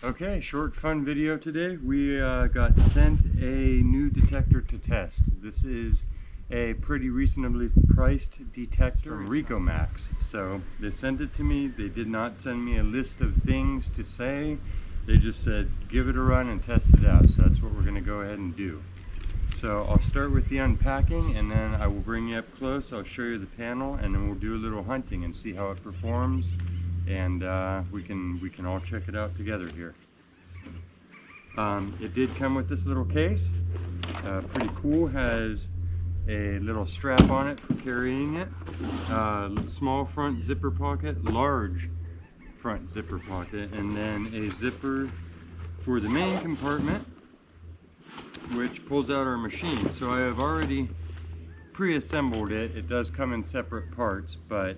Okay, short fun video today. We got sent a new detector to test. This is a pretty reasonably priced detector from Ricomax. So they sent it to me. They did not send me a list of things to say. They just said give it a run and test it out. So that's what we're going to go ahead and do. So I'll start with the unpacking and then I will bring you up close. I'll show you the panel and then we'll do a little hunting and see how it performs. And we can all check it out together here. It did come with this little case, pretty cool. Has a little strap on it for carrying it, small front zipper pocket, large front zipper pocket, and then a zipper for the main compartment, which pulls out our machine. So I have already pre-assembled it. It does come in separate parts, but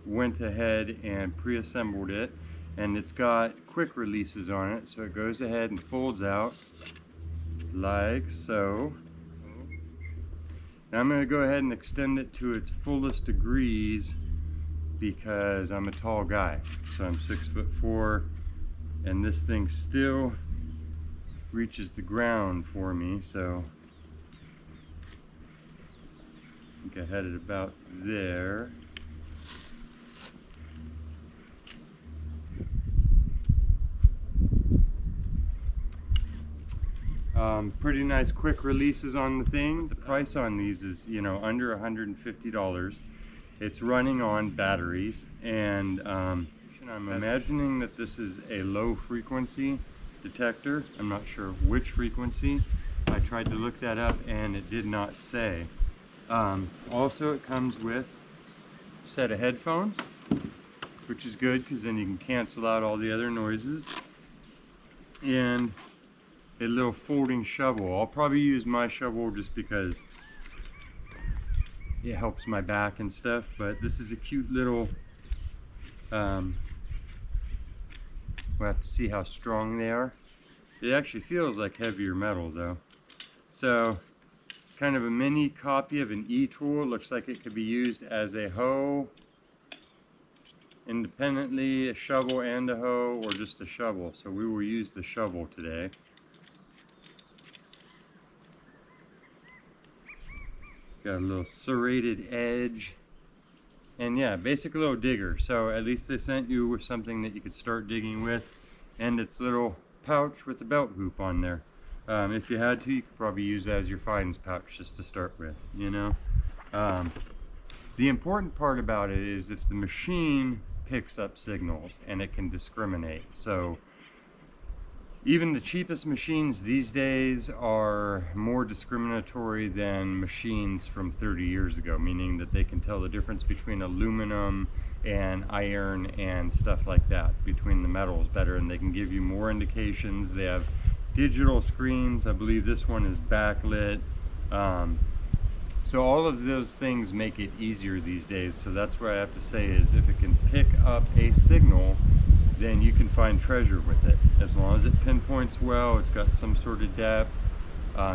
went ahead and pre-assembled it, and it's got quick releases on it, so it goes ahead and folds out like so. Now I'm going to go ahead and extend it to its fullest degrees because I'm a tall guy, so I'm 6'4", and this thing still reaches the ground for me, so I think I had it about there. Pretty nice quick releases on the thing. The price on these is, under $150. It's running on batteries, and I'm imagining that this is a low frequency detector. I'm not sure which frequency. I tried to look that up and it did not say. Also, it comes with a set of headphones, which is good because then you can cancel out all the other noises, and a little folding shovel. I'll probably use my shovel just because it helps my back and stuff, but this is a cute little, we'll have to see how strong they are. It actually feels like heavier metal though. So, kind of a mini copy of an E-tool. Looks like it could be used as a hoe independently, a shovel and a hoe, or just a shovel. So we will use the shovel today. Got a little serrated edge, and yeah, basic little digger. So at least they sent you with something that you could start digging with, and its little pouch with the belt hoop on there. If you had to, you could probably use that as your fines pouch just to start with, The important part about it is if the machine picks up signals and it can discriminate. So even the cheapest machines these days are more discriminatory than machines from 30 years ago, meaning that they can tell the difference between aluminum and iron and stuff like that, between the metals better, and they can give you more indications. They have digital screens. I believe this one is backlit. So all of those things make it easier these days. So that's what I have to say is if it can pick up a signal, then you can find treasure with it. As long as it pinpoints well, it's got some sort of depth,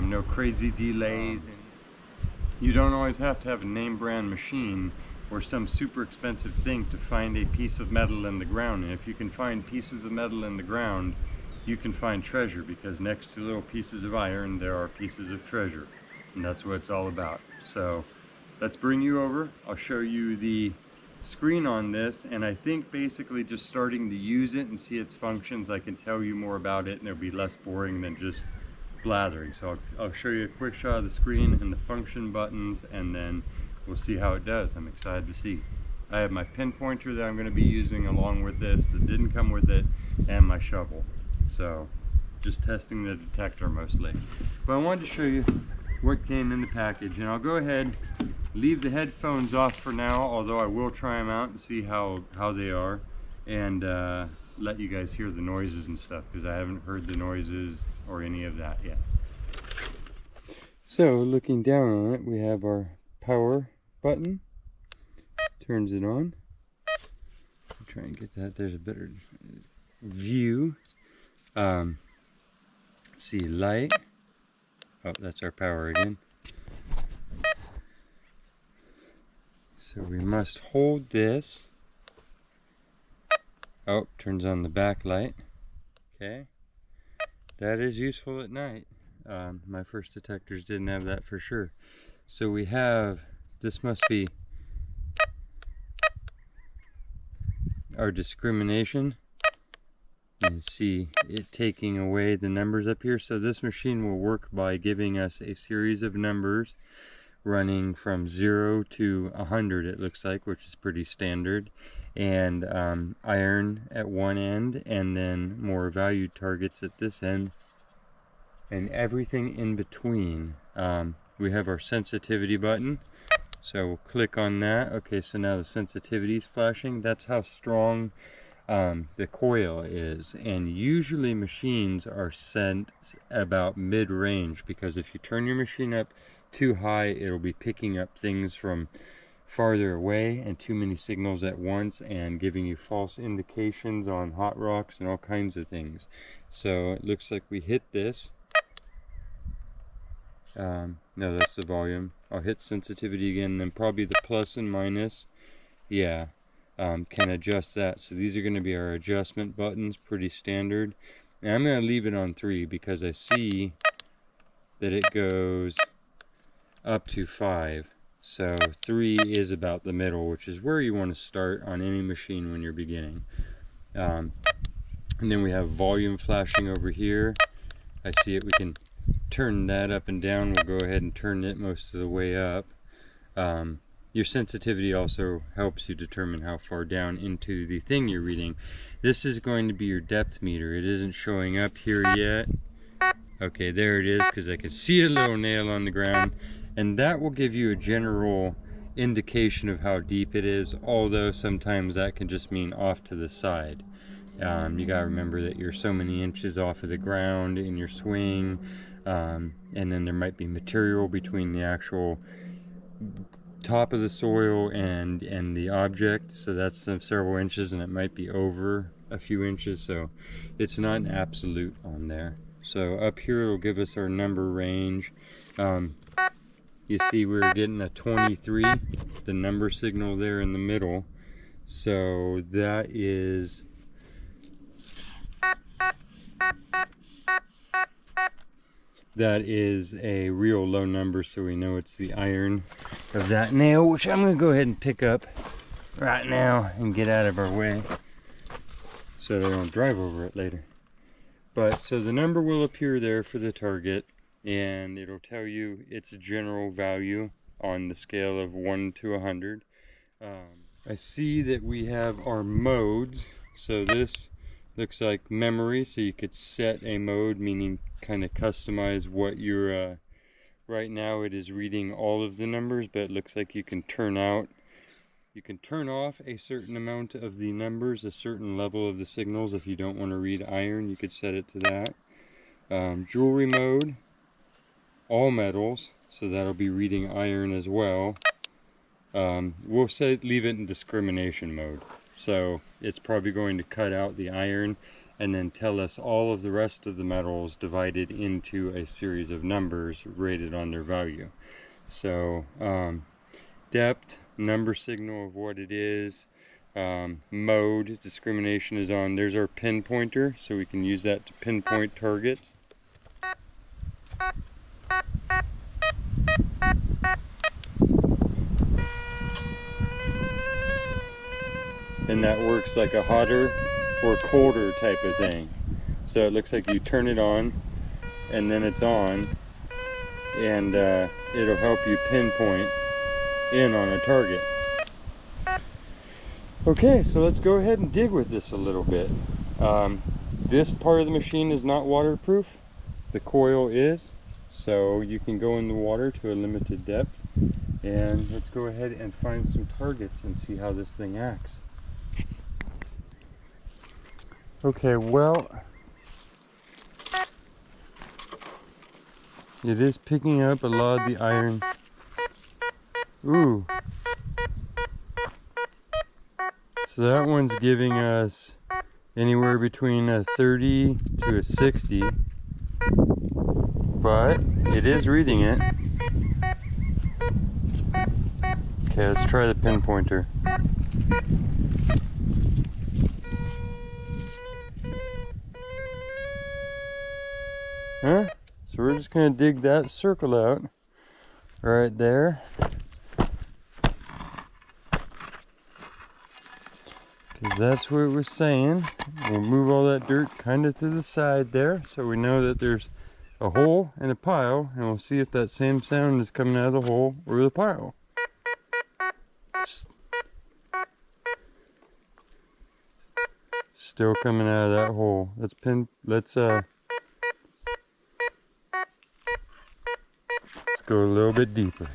no crazy delays. You don't always have to have a name brand machine or some super expensive thing to find a piece of metal in the ground. And if you can find pieces of metal in the ground, you can find treasure, because next to little pieces of iron, there are pieces of treasure. And that's what it's all about. So let's bring you over. I'll show you the screen on this, and I think basically just starting to use it and see its functions, I can tell you more about it and it'll be less boring than just blathering. So I'll show you a quick shot of the screen and the function buttons, and then we'll see how it does. I'm excited to see. I have my pinpointer that I'm going to be using along with this. It didn't come with it, and my shovel. So just testing the detector mostly. But I wanted to show you what came in the package, and I'll go ahead, leave the headphones off for now, although I will try them out and see how they are, and let you guys hear the noises and stuff, because I haven't heard the noises or any of that yet. So looking down on it, we have our power button. Turns it on. I'll try and get that. There's a better view. See light. Oh, that's our power again. So we must hold this. Oh, turns on the back light. Okay, that is useful at night. My first detectors didn't have that for sure. So we have, this must be our discrimination. You can see it taking away the numbers up here. So this machine will work by giving us a series of numbers running from 0 to 100, it looks like, which is pretty standard, and iron at one end, and then more valued targets at this end, and everything in between. We have our sensitivity button, so we'll click on that. Okay, so now the sensitivity is flashing. That's how strong the coil is, and usually machines are sent about mid-range, because if you turn your machine up too high, it'll be picking up things from farther away and too many signals at once and giving you false indications on hot rocks and all kinds of things. So it looks like we hit this. No, that's the volume. I'll hit sensitivity again, then probably the plus and minus. Yeah, can adjust that. So these are going to be our adjustment buttons, pretty standard. And I'm going to leave it on 3 because I see that it goes up to 5. So 3 is about the middle, which is where you want to start on any machine when you're beginning. And then we have volume flashing over here. I see it. We can turn that up and down. We'll go ahead and turn it most of the way up. Your sensitivity also helps you determine how far down into the thing you're reading. This is going to be your depth meter. It isn't showing up here yet. Okay, there it is, because I can see a little nail on the ground, and that will give you a general indication of how deep it is, although sometimes that can just mean off to the side. You gotta remember that you're so many inches off of the ground in your swing, and then there might be material between the actual top of the soil and the object, so that's several inches, and it might be over a few inches, so it's not an absolute on there. So up here it'll give us our number range. You see we're getting a 23, the number signal there in the middle, so that is a real low number, so we know it's the iron of that nail, which I'm going to go ahead and pick up right now and get out of our way so they don't drive over it later. But so the number will appear there for the target, and it'll tell you its general value on the scale of 1 to 100. I see that we have our modes, so this looks like memory, so you could set a mode, meaning kind of customize what you're right now it is reading all of the numbers, but it looks like you can turn off a certain amount of the numbers, a certain level of the signals. If you don't want to read iron, you could set it to that. Jewelry mode, all metals, so that'll be reading iron as well. We'll leave it in discrimination mode, so it's probably going to cut out the iron and then tell us all of the rest of the metals divided into a series of numbers rated on their value. So depth, number signal of what it is, mode, discrimination is on. There's our pinpointer, so we can use that to pinpoint targets. And that works like a hotter or colder type of thing. So it looks like you turn it on and then it's on, and it'll help you pinpoint in on a target. Okay, so let's go ahead and dig with this a little bit. This part of the machine is not waterproof. The coil is, so you can go in the water to a limited depth. And let's go ahead and find some targets and see how this thing acts. Okay, well, it is picking up a lot of the iron. Ooh. So that one's giving us anywhere between a 30 to a 60. But it is reading it. Okay, let's try the pinpointer. Huh? So we're just gonna dig that circle out right there. Because that's what it was saying. We'll move all that dirt kind of to the side there so we know that there's a hole and a pile, and we'll see if that same sound is coming out of the hole or the pile. Still coming out of that hole. Let's go a little bit deeper.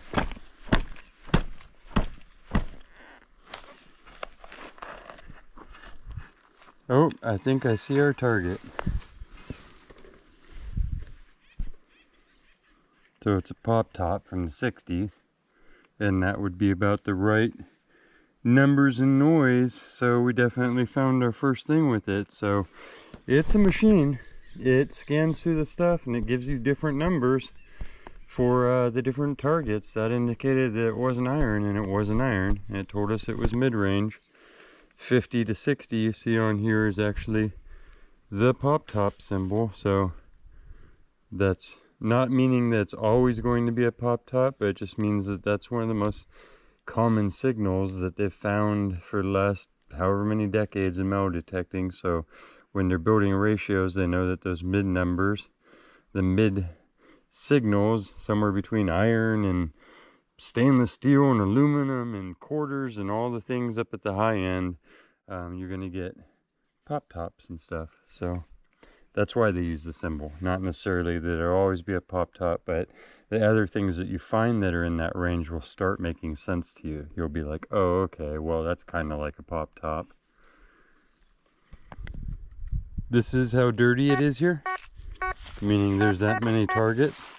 Oh, I think I see our target. So it's a pop top from the 60s, and that would be about the right numbers and noise, so we definitely found our first thing with it. So it's a machine. It scans through the stuff and it gives you different numbers for the different targets. That indicated that it was an iron, and it was an iron. And it told us it was mid-range. 50 to 60 you see on here is actually the pop top symbol, so that's not meaning that it's always going to be a pop top, but it just means that that's one of the most common signals that they've found for the last however many decades in metal detecting. So when they're building ratios, they know that those mid numbers, the mid signals, somewhere between iron and stainless steel and aluminum and quarters and all the things up at the high end, you're going to get pop tops and stuff. So that's why they use the symbol. Not necessarily that it'll always be a pop top, but the other things that you find that are in that range will start making sense to you. You'll be like, oh, okay, well, that's kind of like a pop top. This is how dirty it is here, meaning there's that many targets.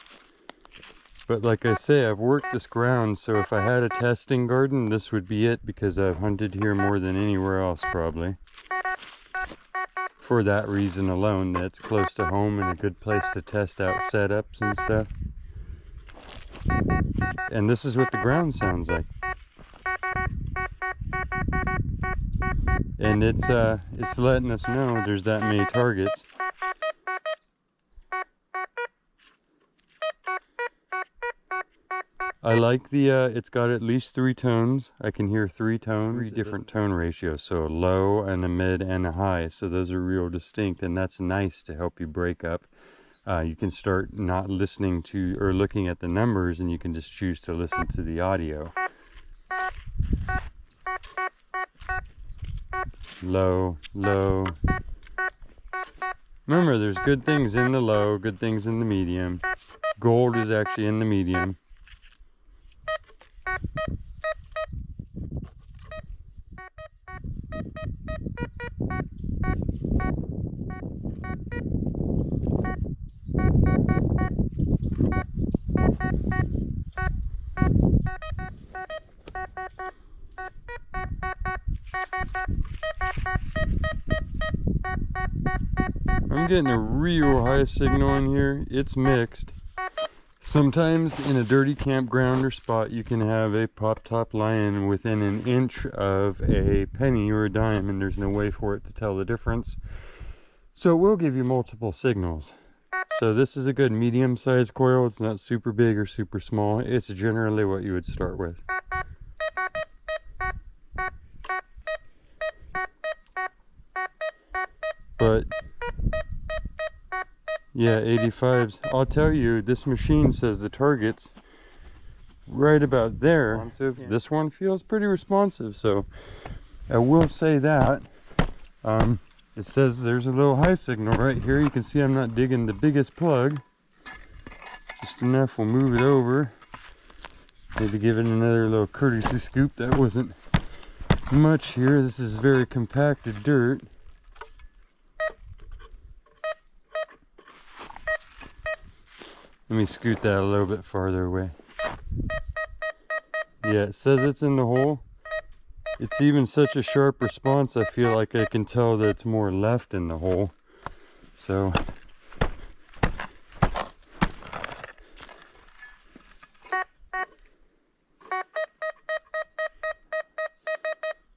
But like I say, I've worked this ground, so if I had a testing garden, this would be it, because I've hunted here more than anywhere else probably. For that reason alone, that it's close to home and a good place to test out setups and stuff. And this is what the ground sounds like. And it's letting us know there's that many targets. I like the, it's got at least 3 tones. I can hear 3 tones, 3 different tone ratios. So a low and a mid and a high. So those are real distinct, and that's nice to help you break up. You can start not listening to or looking at the numbers, and you can just choose to listen to the audio. Low, low. Remember, there's good things in the low, good things in the medium. Gold is actually in the medium. I'm getting a real high signal in here. It's mixed. Sometimes in a dirty campground or spot, you can have a pop top lion within an inch of a penny or a dime, and there's no way for it to tell the difference. So it will give you multiple signals. So this is a good medium-sized coil. It's not super big or super small. It's generally what you would start with. But yeah, 85s. I'll tell you, this machine says the target's right about there. Yeah. This one feels pretty responsive, so I will say that. It says there's a little high signal right here. You can see I'm not digging the biggest plug. Just enough. We'll move it over. Maybe give it another little courtesy scoop. That wasn't much here. This is very compacted dirt. Let me scoot that a little bit farther away. Yeah, it says it's in the hole. It's even such a sharp response, I feel like I can tell that it's more left in the hole. So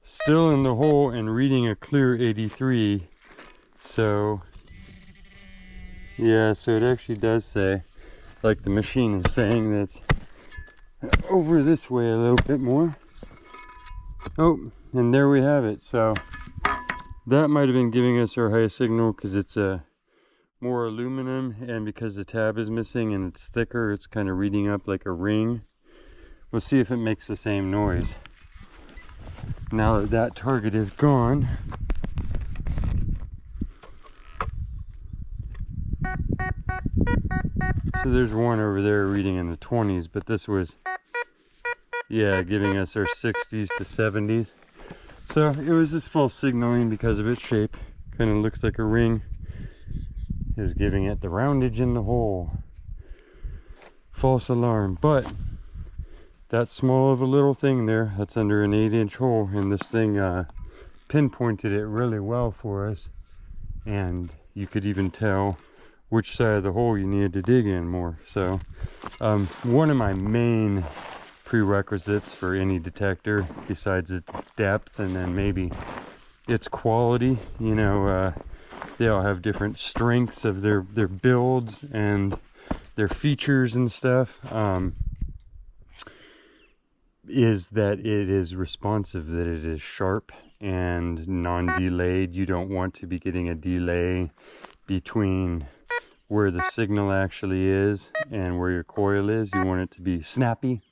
still in the hole and reading a clear 83. So Yeah, so it actually does say, like the machine is saying, that's over this way a little bit more. Oh, and there we have it. So that might have been giving us our highest signal because it's more aluminum, and because the tab is missing and it's thicker, it's kind of reading up like a ring. We'll see if it makes the same noise. Now that that target is gone, so there's one over there reading in the 20s, but this was, yeah, giving us our 60s to 70s. So it was just false signaling because of its shape. Kind of looks like a ring. It was giving it the roundage in the hole. False alarm. But that small of a little thing there, that's under an 8-inch hole, and this thing pinpointed it really well for us. And you could even tell which side of the hole you needed to dig in more. So one of my main prerequisites for any detector, besides its depth and then maybe its quality, you know, they all have different strengths of their builds and their features and stuff, is that it is responsive, that it is sharp and non-delayed. You don't want to be getting a delay between where the signal actually is and where your coil is. You want it to be snappy.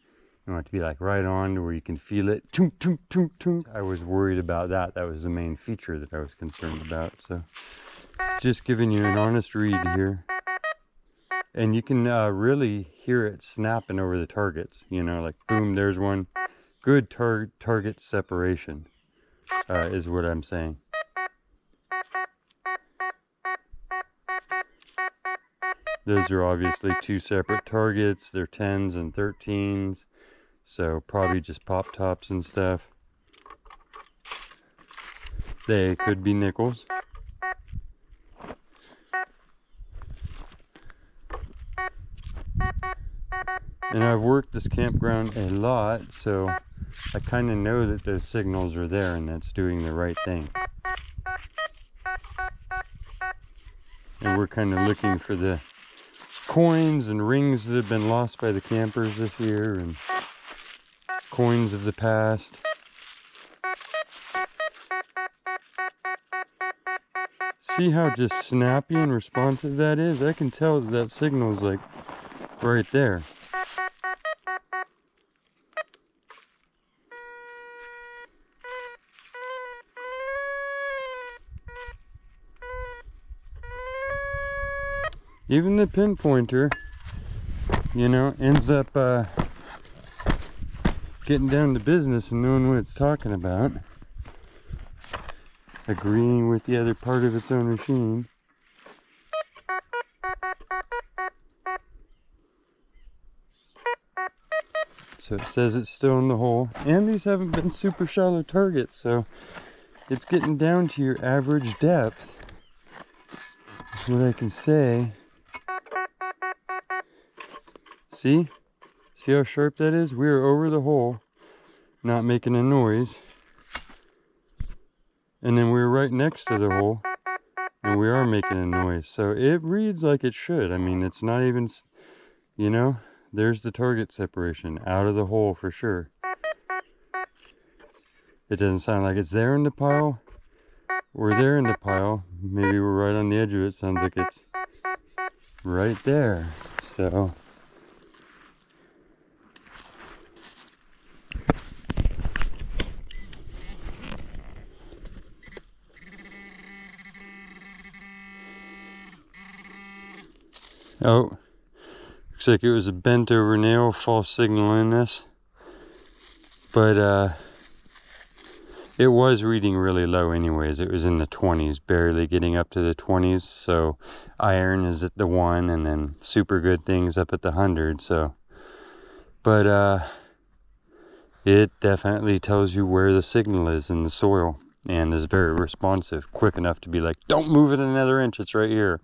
You want it to be like right on to where you can feel it. Toom, toom, toom, toom. I was worried about that. That was the main feature that I was concerned about. So just giving you an honest read here. And you can really hear it snapping over the targets. You know, like boom, there's one. Good target separation is what I'm saying. Those are obviously two separate targets. They're 10s and 13s. So probably just pop tops and stuff. They could be nickels. And I've worked this campground a lot, so I kind of know that those signals are there and that's doing the right thing. And we're kind of looking for the coins and rings that have been lost by the campers this year, and coins of the past. See how just snappy and responsive that is? I can tell that that signal is like right there. Even the pinpointer, you know, ends up getting down to business and knowing what it's talking about. Agreeing with the other part of its own machine. So it says it's still in the hole. And these haven't been super shallow targets, so it's getting down to your average depth. That's what I can say. See? See how sharp that is? We are over the hole, not making a noise. And then we're right next to the hole, and we are making a noise. So it reads like it should. I mean, it's not even, you know, there's the target separation out of the hole for sure. It doesn't sound like it's there in the pile. We're there in the pile. Maybe we're right on the edge of it. Sounds like it's right there. So oh, looks like it was a bent over nail, false signal in this. But it was reading really low anyways. It was in the 20s, barely getting up to the 20s. So iron is at the 1, and then super good things up at the 100. So, but it definitely tells you where the signal is in the soil, and is very responsive, quick enough to be like, don't move it another inch, it's right here.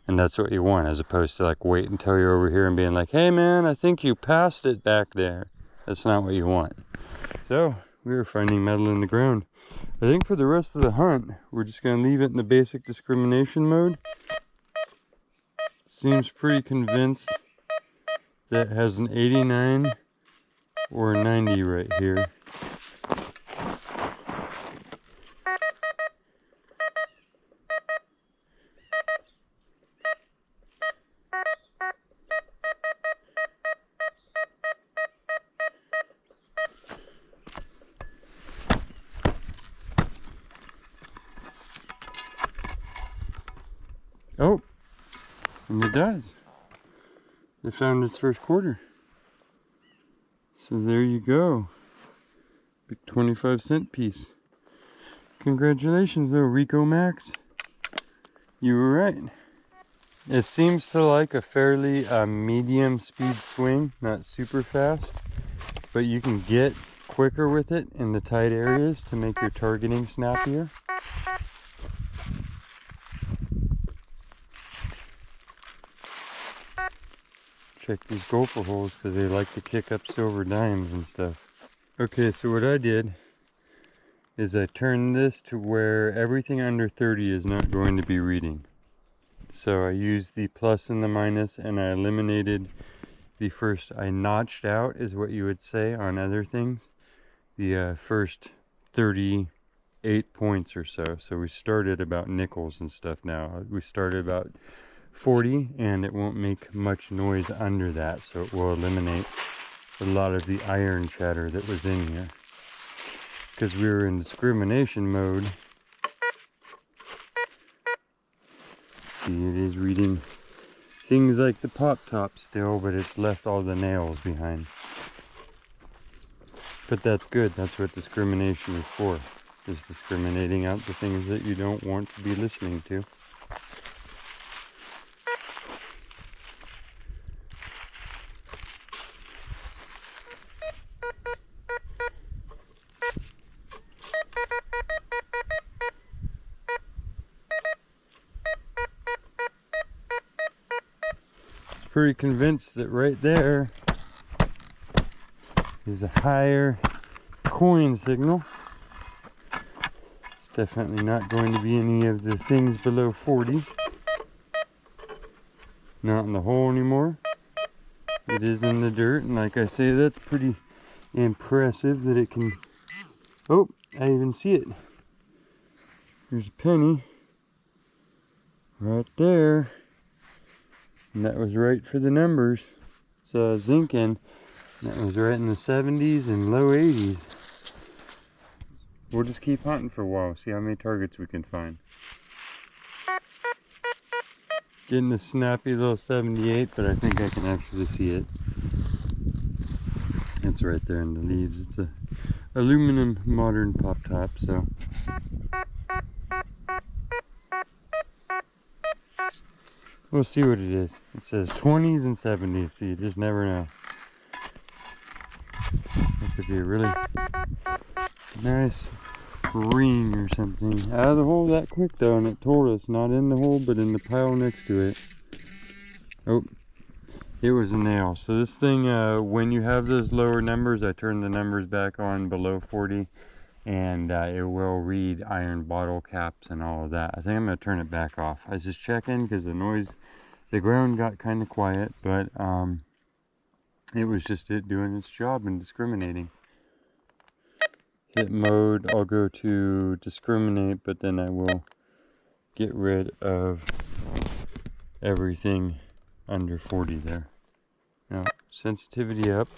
And that's what you want, as opposed to like wait until you're over here and being like, hey man, I think you passed it back there. That's not what you want. So we were finding metal in the ground. I think for the rest of the hunt, we're just going to leave it in the basic discrimination mode. seems pretty convinced that it has an 89 or a 90 right here. Oh, and it does. They found its first quarter. So there you go. Big 25-cent piece. Congratulations though, Ricomax. You were right. It seems to like a fairly medium speed swing, not super fast, but you can get quicker with it in the tight areas to make your targeting snappier. Check these gopher holes because they like to kick up silver dimes and stuff. Okay, so what I did is I turned this to where everything under 30 is not going to be reading. So I used the plus and the minus, and I eliminated the first, I notched out is what you would say on other things, the first 38 points or so. So we started about nickels and stuff now. We started about 40, and it won't make much noise under that, so it will eliminate a lot of the iron chatter that was in here. Because we were in discrimination mode. See, it is reading things like the pop top still, but it's left all the nails behind. But that's good. That's what discrimination is for. Is discriminating out the things that you don't want to be listening to. Pretty convinced that right there is a higher coin signal. It's definitely not going to be any of the things below 40. Not in the hole anymore. It is in the dirt, and like I say, that's pretty impressive that it can... Oh, I even see it. There's a penny right there. And that was right for the numbers. It's zinc in. That was right in the 70s and low 80s. We'll just keep hunting for a while, see how many targets we can find. Getting a snappy little 78, but I think I can actually see it. It's right there in the leaves. It's a aluminum modern pop top, so. We'll see what it is. It says 20s and 70s, so you just never know. That could be a really nice ring or something. Out of the hole that quick though, and it told us not in the hole, but in the pile next to it. Oh, it was a nail. So this thing, when you have those lower numbers, I turn the numbers back on below 40. And it will read iron bottle caps and all of that. I think I'm going to turn it back off. I was just checking because the noise, the ground got kind of quiet, but it was just it doing its job and discriminating. Hit mode, I'll go to discriminate, but then I will get rid of everything under 40 there. Now, sensitivity up,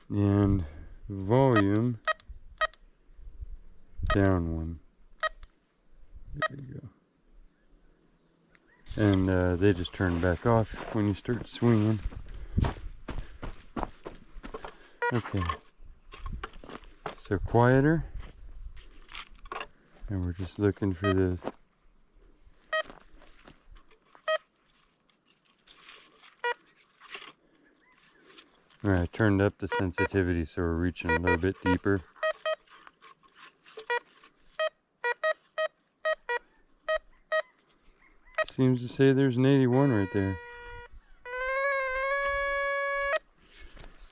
and volume down one. There you go. And they just turn back off when you start swinging. Okay. So quieter. And we're just looking for the Alright, I turned up the sensitivity so we're reaching a little bit deeper. Seems to say there's an 81 right there.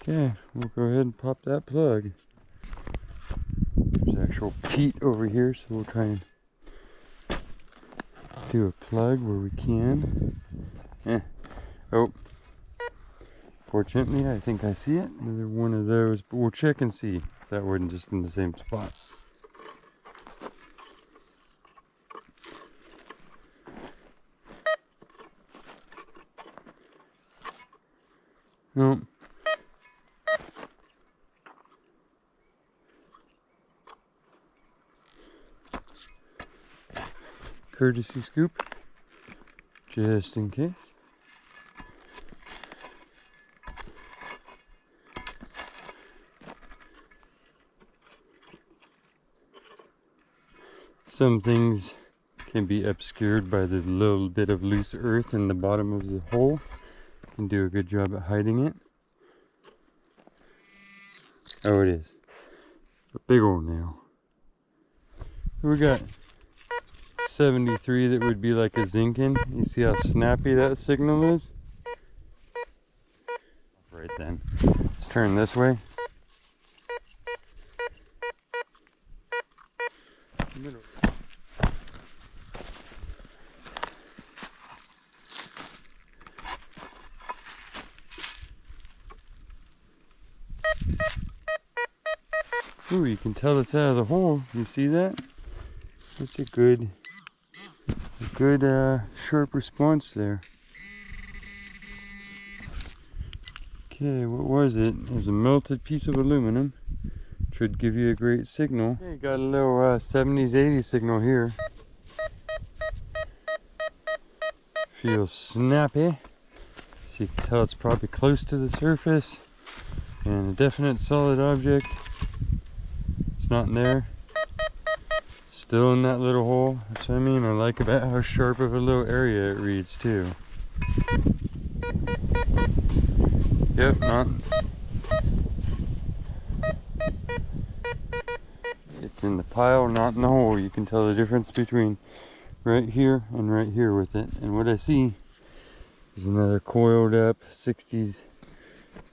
Okay, we'll go ahead and pop that plug. There's actual peat over here, so we'll try and do a plug where we can. Oh, fortunately I think I see it. Another one of those, but we'll check and see if that wasn't just in the same spot. Nope. Courtesy scoop, just in case. Some things can be obscured by the little bit of loose earth in the bottom of the hole. Can do a good job at hiding it. Oh, it is a big old nail. We got 73 that would be like a zinkin. You see how snappy that signal is? Right then. Let's turn this way. Ooh, you can tell it's out of the hole. You see that? That's a good sharp response there. Okay, what was it? It was a melted piece of aluminum. Should give you a great signal. Okay, got a little 70s, 80s signal here. Feels snappy. So you can tell it's probably close to the surface. And a definite solid object. It's not in there. Still in that little hole. That's what I mean. I like about how sharp of a little area it reads too. Yep, not. It's in the pile, not in the hole. You can tell the difference between right here and right here with it. And what I see is another coiled up 60s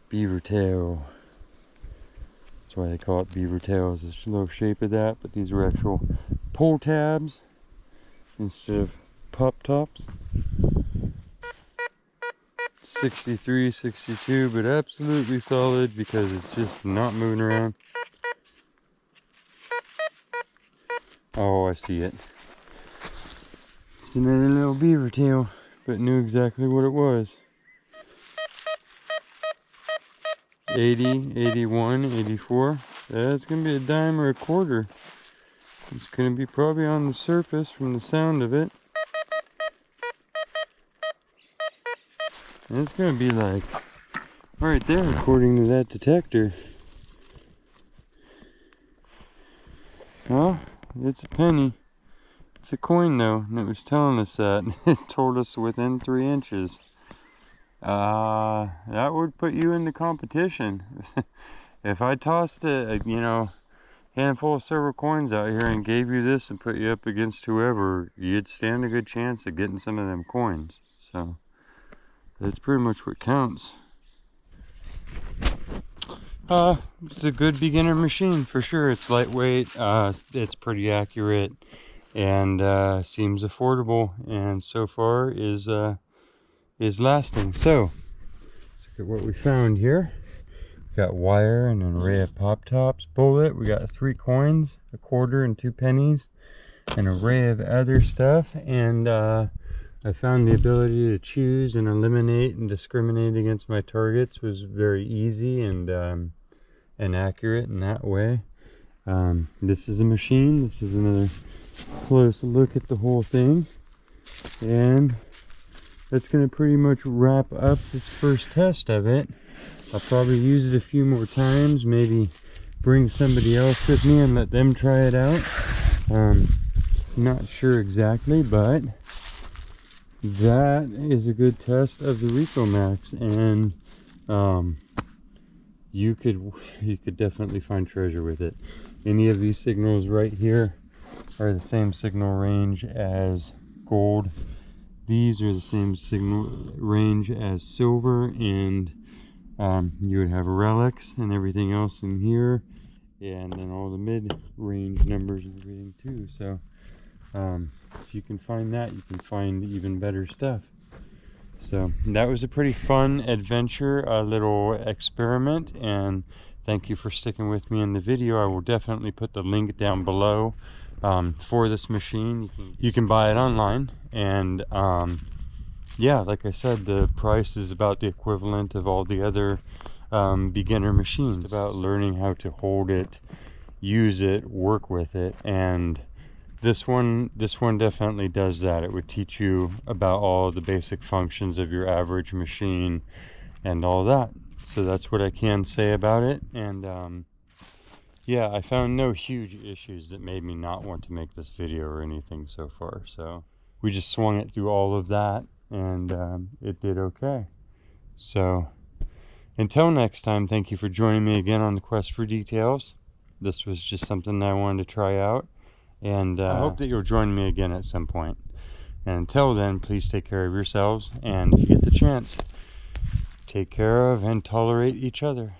beaver tail. That's why they call it beaver tails. It's a little shape of that, but these are actual pull tabs instead of pop tops. 63, 62, but absolutely solid because it's just not moving around. Oh, I see it. It's another little beaver tail, but knew exactly what it was. 80, 81, 84. That's going to be a dime or a quarter. It's going to be probably on the surface from the sound of it. And it's going to be like right there according to that detector. Well, it's a penny. It's a coin though, and it was telling us that. It told us within 3 inches. That would put you in the competition. If I tossed a handful of silver coins out here and gave you this and put you up against whoever, you'd stand a good chance of getting some of them coins. So that's pretty much what counts. It's a good beginner machine for sure. It's lightweight, it's pretty accurate, and seems affordable, and so far is lasting. So let's look at what we found here. We got wire and an array of pop tops, bullet. We got 3 coins, a quarter and 2 pennies, an array of other stuff, and I found the ability to choose and eliminate and discriminate against my targets was very easy and accurate in that way. This is a machine. This is another close look at the whole thing, and that's going to pretty much wrap up this first test of it. I'll probably use it a few more times, maybe bring somebody else with me and let them try it out. Not sure exactly, but that is a good test of the Ricomax, and you could definitely find treasure with it. Any of these signals right here are the same signal range as gold. These are the same signal range as silver, and you would have relics and everything else in here, and then all the mid-range numbers and everything too. So If you can find that, you can find even better stuff. So that was a pretty fun adventure, a little experiment, and thank you for sticking with me in the video. I will definitely put the link down below for this machine. You can buy it online, and yeah, like I said, the price is about the equivalent of all the other beginner machines. It's about learning how to hold it, use it, work with it, and this one definitely does that. It would teach you about all the basic functions of your average machine and all that. So that's what I can say about it. And yeah, I found no huge issues that made me not want to make this video or anything so far. So we just swung it through all of that, and it did okay. So until next time, thank you for joining me again on the quest for details. This was just something that I wanted to try out, and I hope that you'll join me again at some point. And until then, please take care of yourselves, and if you get the chance, take care of and tolerate each other.